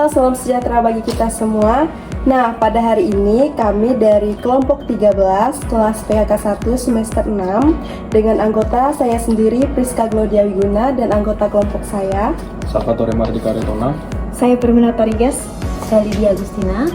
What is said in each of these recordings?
salam sejahtera bagi kita semua. Nah, pada hari ini kami dari kelompok 13 kelas PHK 1 semester 6 dengan anggota saya sendiri Priska Glodia Wiguna dan anggota kelompok saya Salvatore Mardika Retona. Saya Permina Torigas. Saya Lydia Agustina.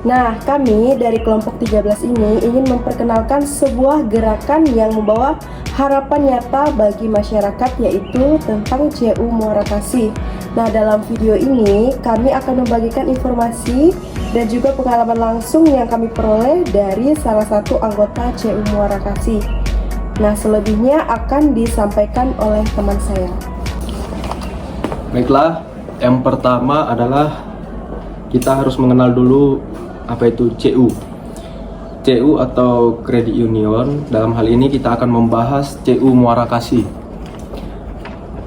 Nah, kami dari kelompok 13 ini ingin memperkenalkan sebuah gerakan yang membawa harapan nyata bagi masyarakat, yaitu tentang CU Muara Kasih. Nah, dalam video ini kami akan membagikan informasi dan juga pengalaman langsung yang kami peroleh dari salah satu anggota CU Muara Kasih. Nah, selebihnya akan disampaikan oleh teman saya. Baiklah, yang pertama adalah kita harus mengenal dulu apa itu CU. CU atau Credit Union. Dalam hal ini kita akan membahas CU Muara Kasih.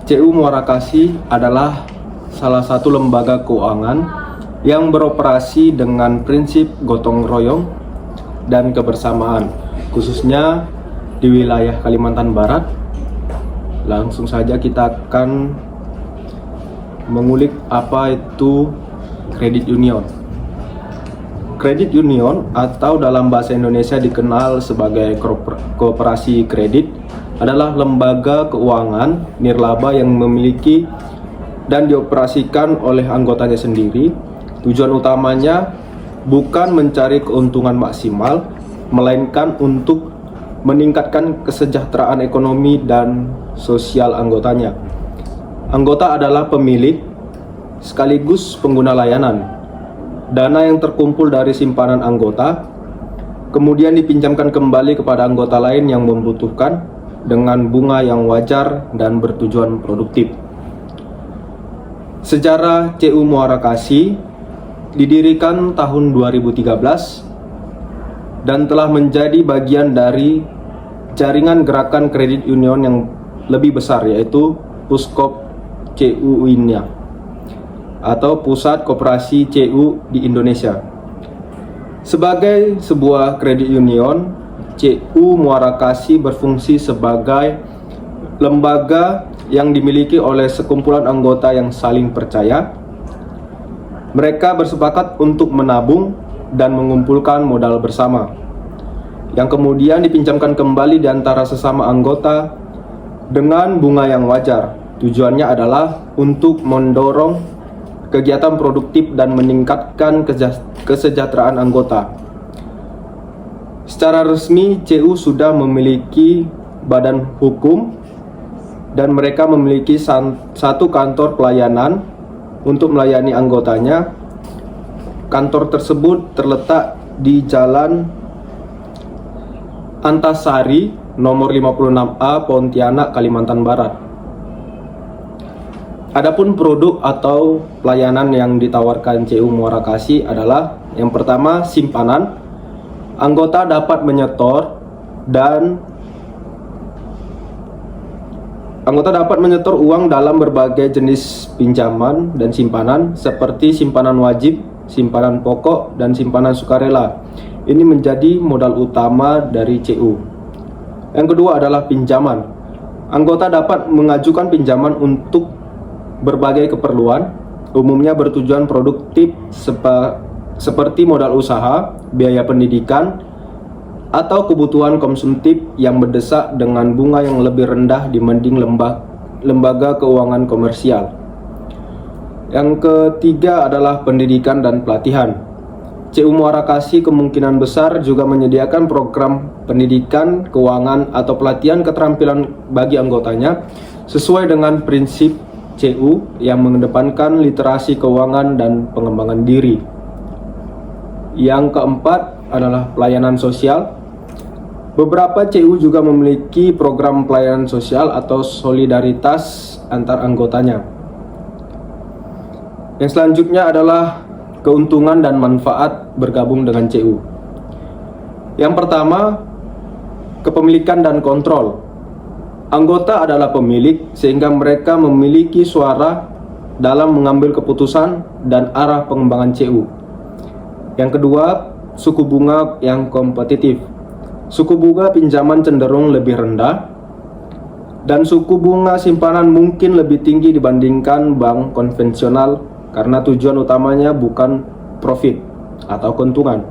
CU Muara Kasih adalah salah satu lembaga keuangan yang beroperasi dengan prinsip gotong royong dan kebersamaan, khususnya di wilayah Kalimantan Barat. Langsung saja kita akan mengulik apa itu Credit Union. Credit Union atau dalam bahasa Indonesia dikenal sebagai koperasi kredit adalah lembaga keuangan nirlaba yang memiliki dan dioperasikan oleh anggotanya sendiri. Tujuan utamanya bukan mencari keuntungan maksimal, melainkan untuk meningkatkan kesejahteraan ekonomi dan sosial anggotanya. Anggota adalah pemilik sekaligus pengguna layanan. Dana yang terkumpul dari simpanan anggota kemudian dipinjamkan kembali kepada anggota lain yang membutuhkan dengan bunga yang wajar dan bertujuan produktif. Sejarah CU Muara Kasih didirikan tahun 2013 dan telah menjadi bagian dari jaringan gerakan kredit union yang lebih besar, yaitu Puskop CU Inia atau Pusat Koperasi CU di Indonesia. Sebagai sebuah kredit union, CU Muara Kasih berfungsi sebagai lembaga yang dimiliki oleh sekumpulan anggota yang saling percaya. Mereka bersepakat untuk menabung dan mengumpulkan modal bersama, yang kemudian dipinjamkan kembali di antara sesama anggota dengan bunga yang wajar. Tujuannya adalah untuk mendorong kegiatan produktif dan meningkatkan kesejahteraan anggota. Secara resmi, CU sudah memiliki badan hukum dan mereka memiliki satu kantor pelayanan untuk melayani anggotanya. Kantor tersebut terletak di Jalan Antasari, nomor 56A, Pontianak, Kalimantan Barat. Adapun produk atau pelayanan yang ditawarkan CU Muara Kasih adalah yang pertama, simpanan. Anggota dapat menyetor uang dalam berbagai jenis pinjaman dan simpanan seperti simpanan wajib, simpanan pokok, dan simpanan sukarela. Ini menjadi modal utama dari CU. Yang kedua adalah pinjaman. Anggota dapat mengajukan pinjaman untuk berbagai keperluan, umumnya bertujuan produktif seperti modal usaha, biaya pendidikan, atau kebutuhan konsumtif yang mendesak dengan bunga yang lebih rendah dibanding lembaga keuangan komersial. Yang ketiga adalah pendidikan dan pelatihan. CU Muara Kasih kemungkinan besar juga menyediakan program pendidikan, keuangan, atau pelatihan keterampilan bagi anggotanya sesuai dengan prinsip CU yang mengedepankan literasi keuangan dan pengembangan diri. Yang keempat adalah pelayanan sosial. Beberapa CU juga memiliki program pelayanan sosial atau solidaritas antar anggotanya. Yang selanjutnya adalah keuntungan dan manfaat bergabung dengan CU. Yang pertama, kepemilikan dan kontrol. Anggota adalah pemilik, sehingga mereka memiliki suara dalam mengambil keputusan dan arah pengembangan CU. Yang kedua, suku bunga yang kompetitif. Suku bunga pinjaman cenderung lebih rendah, dan suku bunga simpanan mungkin lebih tinggi dibandingkan bank konvensional karena tujuan utamanya bukan profit atau keuntungan.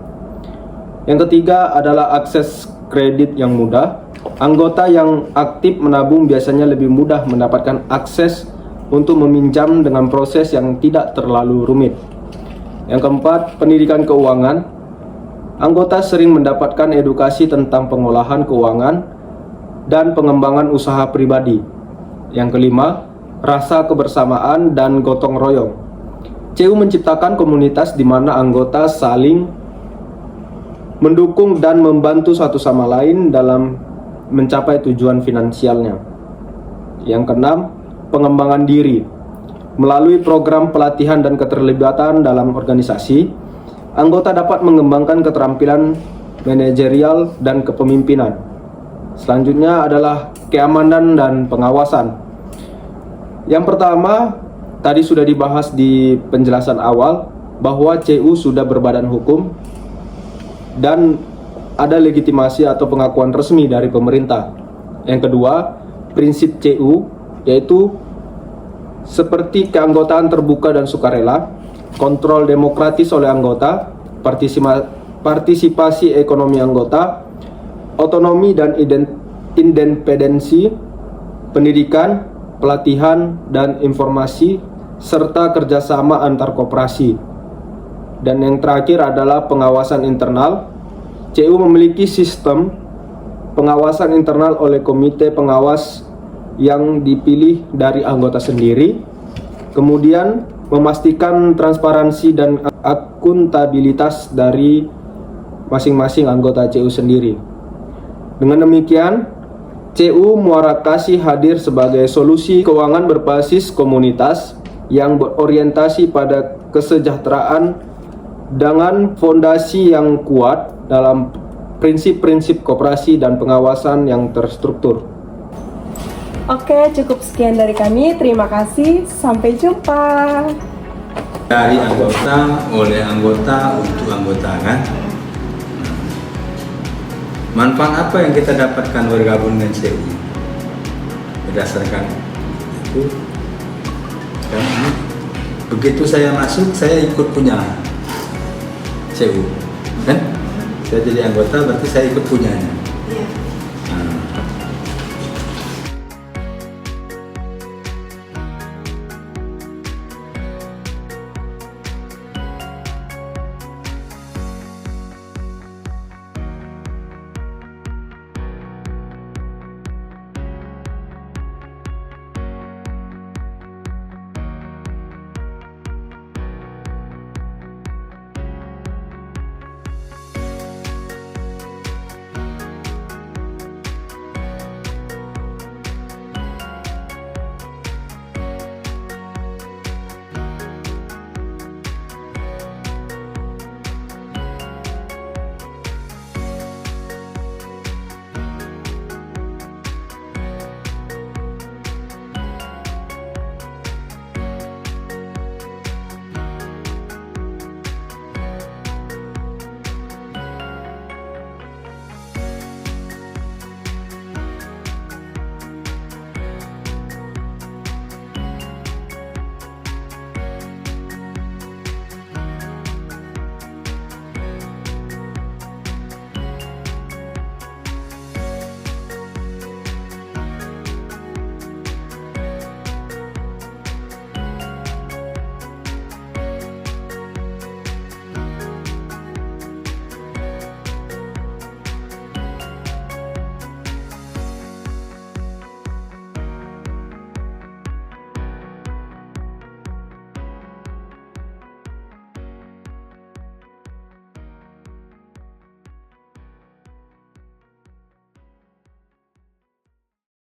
Yang ketiga adalah akses kredit yang mudah. Anggota yang aktif menabung biasanya lebih mudah mendapatkan akses untuk meminjam dengan proses yang tidak terlalu rumit. Yang keempat, pendidikan keuangan. Anggota sering mendapatkan edukasi tentang pengolahan keuangan dan pengembangan usaha pribadi. Yang kelima, rasa kebersamaan dan gotong royong. CU menciptakan komunitas di mana anggota saling mendukung dan membantu satu sama lain dalam mencapai tujuan finansialnya. Yang keenam, pengembangan diri. Melalui program pelatihan dan keterlibatan dalam organisasi, anggota dapat mengembangkan keterampilan manajerial dan kepemimpinan. Selanjutnya adalah keamanan dan pengawasan. Yang pertama, tadi sudah dibahas di penjelasan awal bahwa CU sudah berbadan hukum dan ada legitimasi atau pengakuan resmi dari pemerintah. Yang kedua, prinsip CU yaitu seperti keanggotaan terbuka dan sukarela, kontrol demokratis oleh anggota, partisipasi ekonomi anggota, otonomi dan independensi, pendidikan, pelatihan dan informasi, serta kerjasama antar koperasi. Dan yang terakhir adalah pengawasan internal. CU memiliki sistem pengawasan internal oleh komite pengawas yang dipilih dari anggota sendiri, kemudian memastikan transparansi dan akuntabilitas dari masing-masing anggota CU sendiri. Dengan demikian, CU Muara Kasih hadir sebagai solusi keuangan berbasis komunitas yang berorientasi pada kesejahteraan dengan fondasi yang kuat dalam prinsip-prinsip koperasi dan pengawasan yang terstruktur. Oke, cukup sekian dari kami. Terima kasih. Sampai jumpa. Dari anggota, oleh anggota, untuk anggota kan. Manfaat apa yang kita dapatkan bergabung dengan CU? Berdasarkan itu, kan, begitu saya masuk, saya ikut punya CU, kan? Saya jadi anggota, berarti saya ikut punyanya.